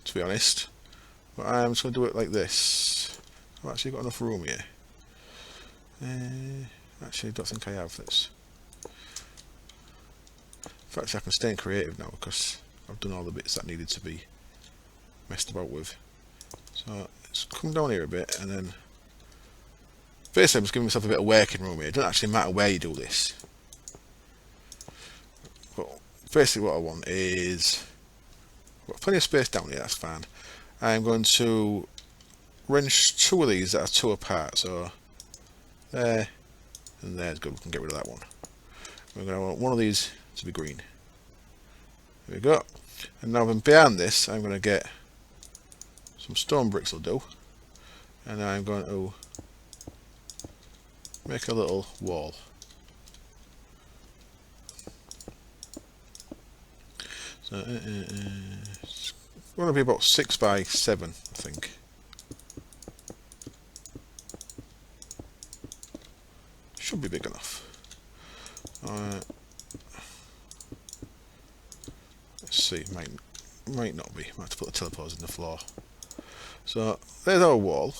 to be honest. But I'm just going to do it like this. I've actually got enough room here. Actually, I don't think I have this. In fact, I can stay in creative now because I've done all the bits that needed to be messed about with. So let's come down here a bit, and then basically I'm just giving myself a bit of working room here. It doesn't actually matter where you do this. But basically what I want is, I've got plenty of space down here, that's fine. I'm going to wrench two of these that are two apart, so there and there's good. We can get rid of that one. We're going to want one of these to be green. There we go. And now behind this, I'm going to get some stone bricks will do, and I'm going to make a little wall. So it's going to be about 6 by 7, I think. Should be big enough. Let's see, might not be. Might have to put the teleporters in the floor. So there's our wall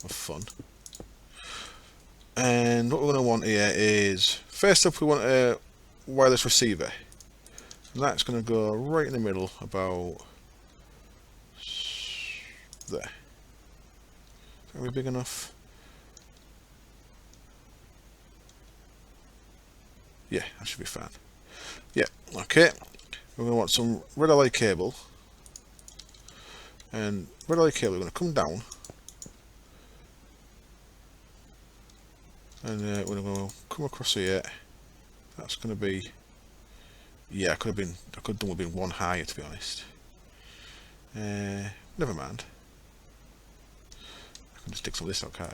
of fun. And what we're going to want here is, first up we want a wireless receiver. And that's going to go right in the middle, about there. Is that going to be big enough? Yeah, that should be fine. Yeah, okay. We're going to want some red LA cable. And red LA cable, we're going to come down. And we're going to come across here. That's going to be... Yeah, I could have done with being one higher, to be honest. Never mind. I can just stick some of this out, can't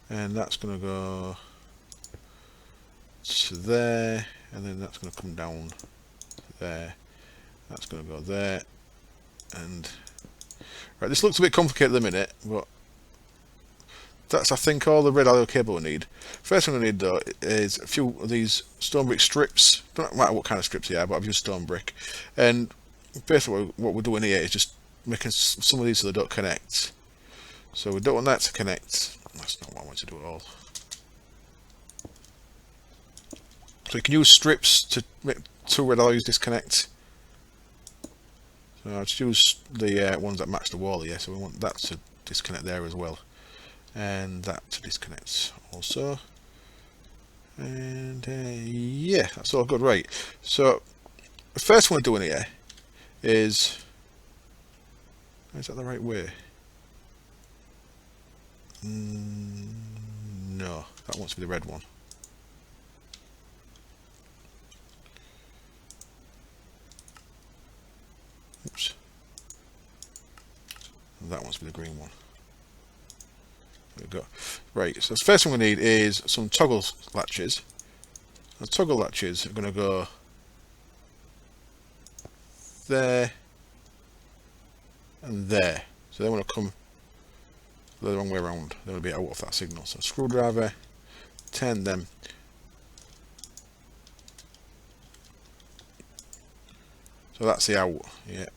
I? And that's going to go to there, and then that's going to come down there. That's going to go there, and right. This looks a bit complicated at the minute, but that's, I think, all the red alloy cable we need. First thing we need though is a few of these stone brick strips. Don't matter what kind of strips they are, but I've used stone brick. And basically, what we're doing here is just making some of these so they don't connect. So we don't want that to connect. That's not what I want to do at all. So you can use strips to make two red alloys disconnect. So I'll just use the ones that match the wall here. So we want that to disconnect there as well, and that to disconnect also. And yeah, that's all good. Right. So the first one we're doing here is that the right way? No, that wants to be the red one. Oops. And that wants to be the green one. There we go. Right, so the first thing we need is some toggle latches. The toggle latches are going to go there and there. So they want to come the wrong way around. They will be out of that signal. So screwdriver, turn them. So that's the out. Yeah.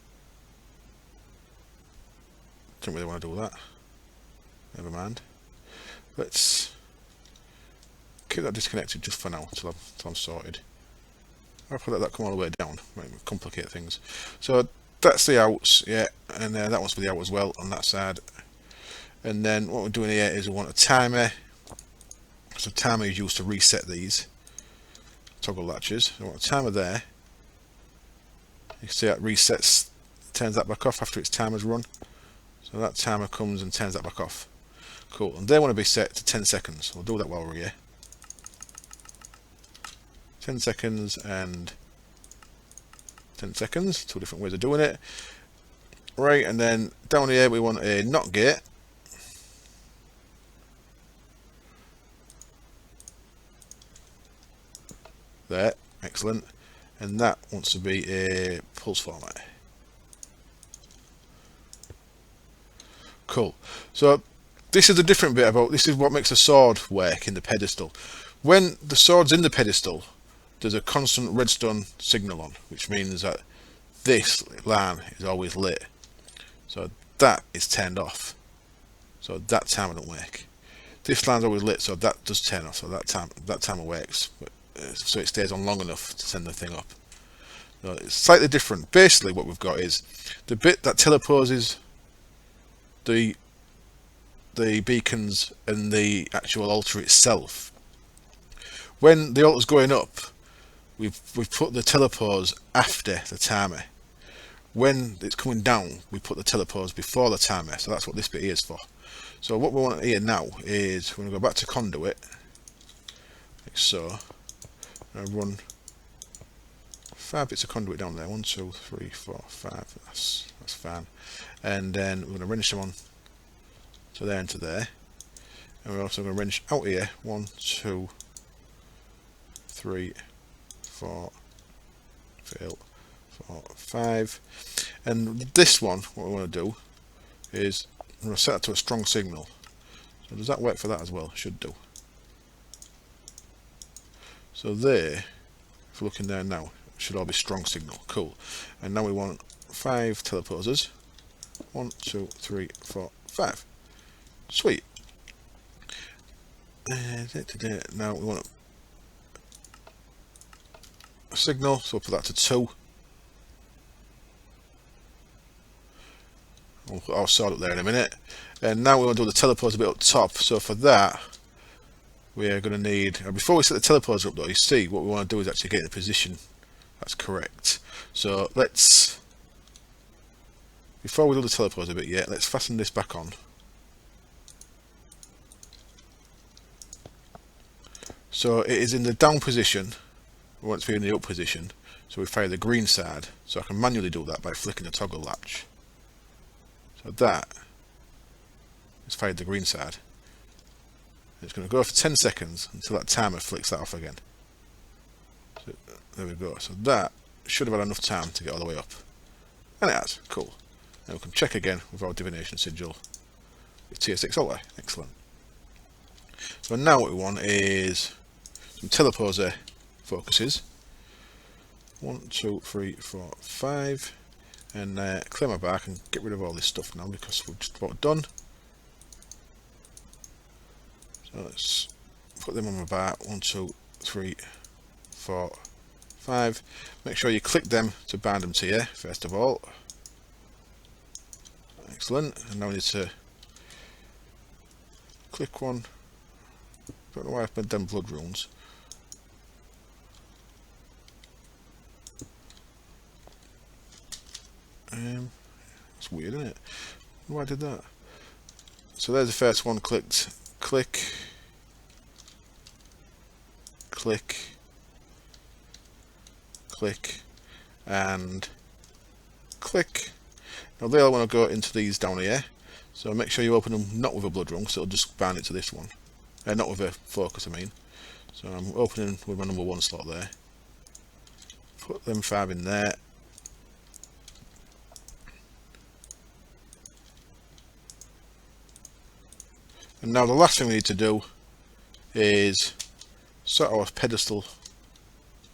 Don't really want to do that. Never mind. Let's keep that disconnected just for now until I'm sorted. I'll let that come all the way down. Might complicate things. So that's the outs, yeah, and that wants to be the out as well on that side. And then what we're doing here is we want a timer. So timer is used to reset these toggle latches. So we want a timer there. You see that resets, turns that back off after its timer's run. So that timer comes and turns that back off. Cool, and they want to be set to 10 seconds. We'll do that while we're here. 10 seconds and 10 seconds, two different ways of doing it. Right, and then down here we want a NOT gate. There, excellent. And that wants to be a pulse format. Cool. So this is the different bit about, this is what makes a sword work in the pedestal. When the sword's in the pedestal, there's a constant redstone signal on, which means that this line is always lit. So that is turned off. So that timer don't work. This line's always lit, so that does turn off. So that timer works. But, so it stays on long enough to send the thing up. So it's slightly different. Basically, what we've got is the bit that teleposes the beacons and the actual altar itself. When the altar's going up, we've put the telepose after the timer. When it's coming down, we put the telepose before the timer. So that's what this bit here is for. So what we want here now is we're going to go back to conduit, like so. I'm going to run 5 bits of conduit down there. 1, 2, 3, 4, 5. That's fine. And then we're going to wrench them on to there and to there. And we're also going to wrench out here. 1, 2, 3, 4, 5. And this one, what we want to do is I'm going to set that to a strong signal. So does that work for that as well? Should do. So there, if we're looking there now, it should all be strong signal. Cool. And now we want 5 teleposers. 1, 2, 3, 4, 5. Sweet. Now we want a signal, so we'll put that to 2. I'll sort it there in a minute. And now we want to do the teleposer bit up top. So for that, we are going to need, before we set the teleposer up though, you see what we want to do is actually get in a position that's correct. So let's, before we do the teleposer bit yet, let's fasten this back on. So it is in the down position. We want it to be in the up position. So we fire the green side. So I can manually do that by flicking the toggle latch. So that is fired the green side. It's going to go for 10 seconds until that timer flicks that off again. So there we go. So that should have had enough time to get all the way up. And it has. Cool. Now we can check again with our divination sigil with tier 6 altar. Excellent. So now what we want is some teleposer focuses. 1, 2, 3, 4, 5. And clear my back and get rid of all this stuff now because we've just about done. So let's put them on my back. 1, 2, 3, 4, 5. Make sure you click them to bind them to you first of all. Excellent. And now we need to click one. Don't know why I've made them blood runes. That's weird, isn't it? Why did that? So there's the first one clicked. Click. Click. Click. And click. Now they all want to go into these down here. So make sure you open them not with a blood rune, so it'll just bind it to this one. Not with a focus, I mean. So I'm opening with my number 1 slot there. Put them 5 in there. And now the last thing we need to do is sort our pedestal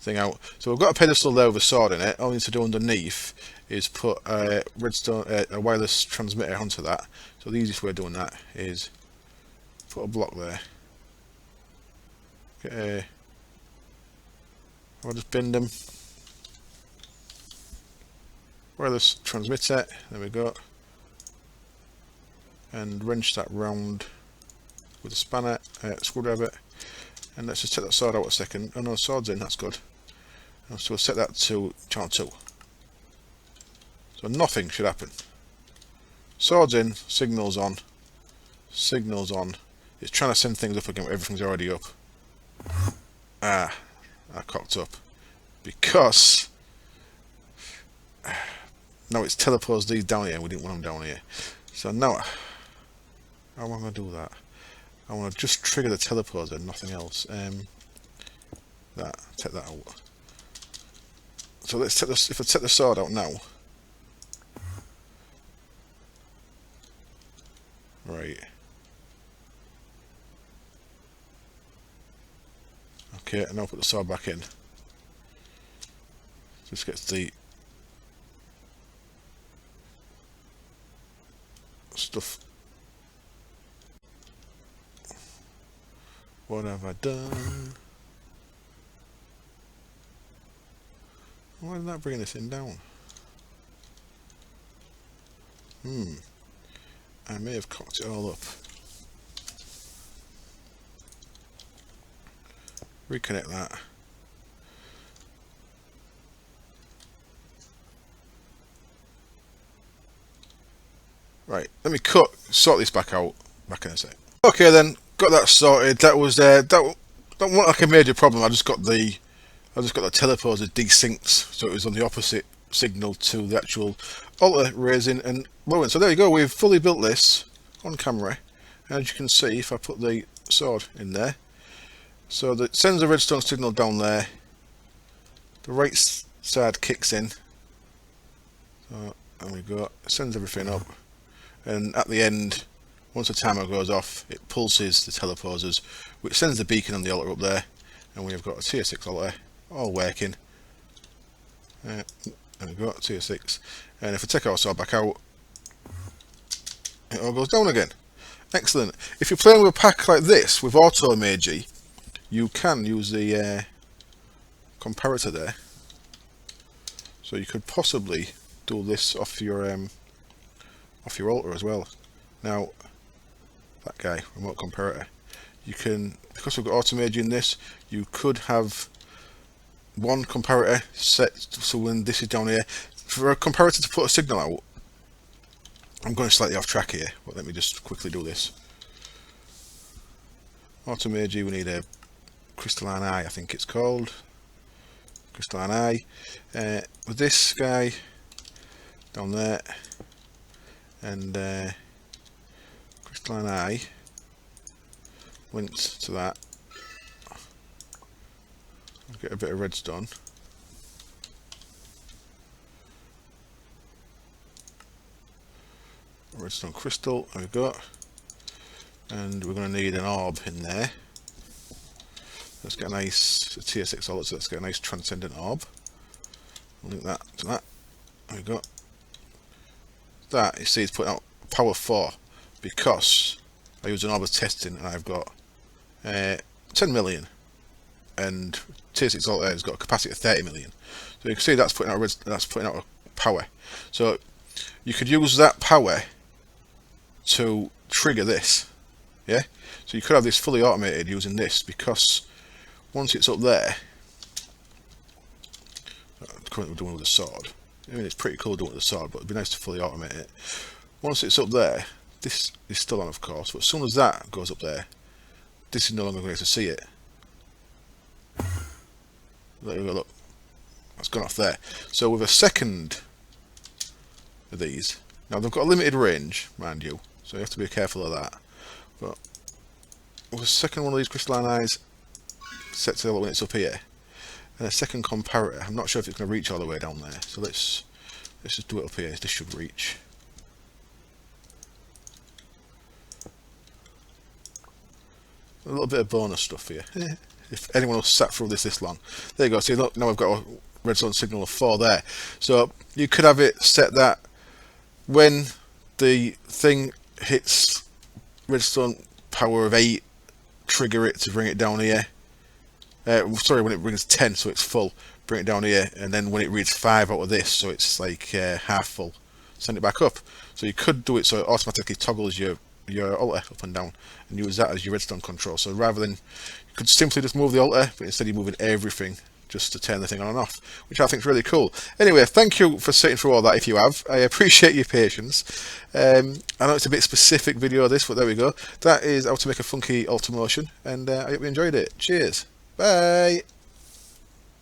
thing out. So we've got a pedestal there with a sword in it. All we need to do underneath is put a redstone, a wireless transmitter onto that. So the easiest way of doing that is put a block there. Get a, I'll just bend them. Wireless transmitter. There we go. And wrench that round with a spanner, screwdriver, and let's just take that sword out a second. Oh no, sword's in, that's good. And so we'll set that to channel 2. So nothing should happen. Sword's in, signals on, signals on. It's trying to send things up again, but everything's already up. Ah, I cocked up. Because now it's teleposed these down here, we didn't want them down here. So now, how am I going to do that? I want to just trigger the teleposer, nothing else. Take that out. So let's take this. If I take the sword out now, right? Okay, and now put the sword back in. Just gets the stuff. What have I done? Why did that bring this thing down? I may have cocked it all up. Reconnect that. Right, let me sort this back out. Back in a sec. Okay then. Got that sorted. That was that wasn't like a major problem. I just got the teleposer desynced, so it was on the opposite signal to the actual altar raising and lowering. So there you go. We've fully built this on camera. as you can see, if I put the sword in there, so that sends a redstone signal down there, the right side kicks in, so there we go, it sends everything up, and at the end, once the timer goes off, it pulses the teleposers, which sends the beacon on the altar up there, and we've got a tier 6 altar all working. There we go, tier 6, and if I take our sword back out, it all goes down again. Excellent. If you're playing with a pack like this with Altarmotion, you can use the comparator there, so you could possibly do this off your altar as well. Now that guy, remote comparator, you can, because we've got Altarmotion in this, you could have one comparator set so when this is down here, for a comparator to put a signal out. I'm going slightly off track here, but let me just quickly do this. Altarmotion, we need a crystalline eye, I think it's called. Crystalline eye. With this guy down there, and crystalline eye linked to that. I'll get a bit of redstone. Redstone crystal, there we go. And we're going to need an orb in there. Let's get a nice tier 6 solid, so let's get a nice transcendent orb. Link that to that. There we go. That, you see, is putting out power 4 because I use an orb as testing and I've got 10 million. And tier 6 altar has got a capacity of 30 million. So you can see that's putting out power. So you could use that power to trigger this, yeah. So you could have this fully automated using this, because once it's up there, currently we're doing it with a sword. I mean, it's pretty cool doing it with a sword, but it'd be nice to fully automate it. Once it's up there, this is still on, of course, but as soon as that goes up there, this is no longer going to see it. There we go, look, that's gone off there. So with a second of these, now they've got a limited range, mind you, so you have to be careful of that. But with a second one of these crystalline eyes set to when it's up here, and a second comparator, I'm not sure if it's going to reach all the way down there. So let's just do it up here. This should reach. A little bit of bonus stuff here. If anyone else sat through this long, there you go. See, look, now I've got a redstone signal of 4 there. So you could have it set that when the thing hits redstone power of 8, trigger it to bring it down here. Sorry, when it brings 10, so it's full, bring it down here, and then when it reads 5 out of this, so it's like half full, send it back up. So you could do it so it automatically toggles your altar up and down, and use that as your redstone control. So rather than, you could simply just move the altar, but instead you're moving everything just to turn the thing on and off, which I think is really cool. Anyway, thank you for sitting through all that if you have. I appreciate your patience. I know it's a bit specific video this, but there we go. That is how to make a funky Altarmotion, and I hope you enjoyed it. Cheers. Bye.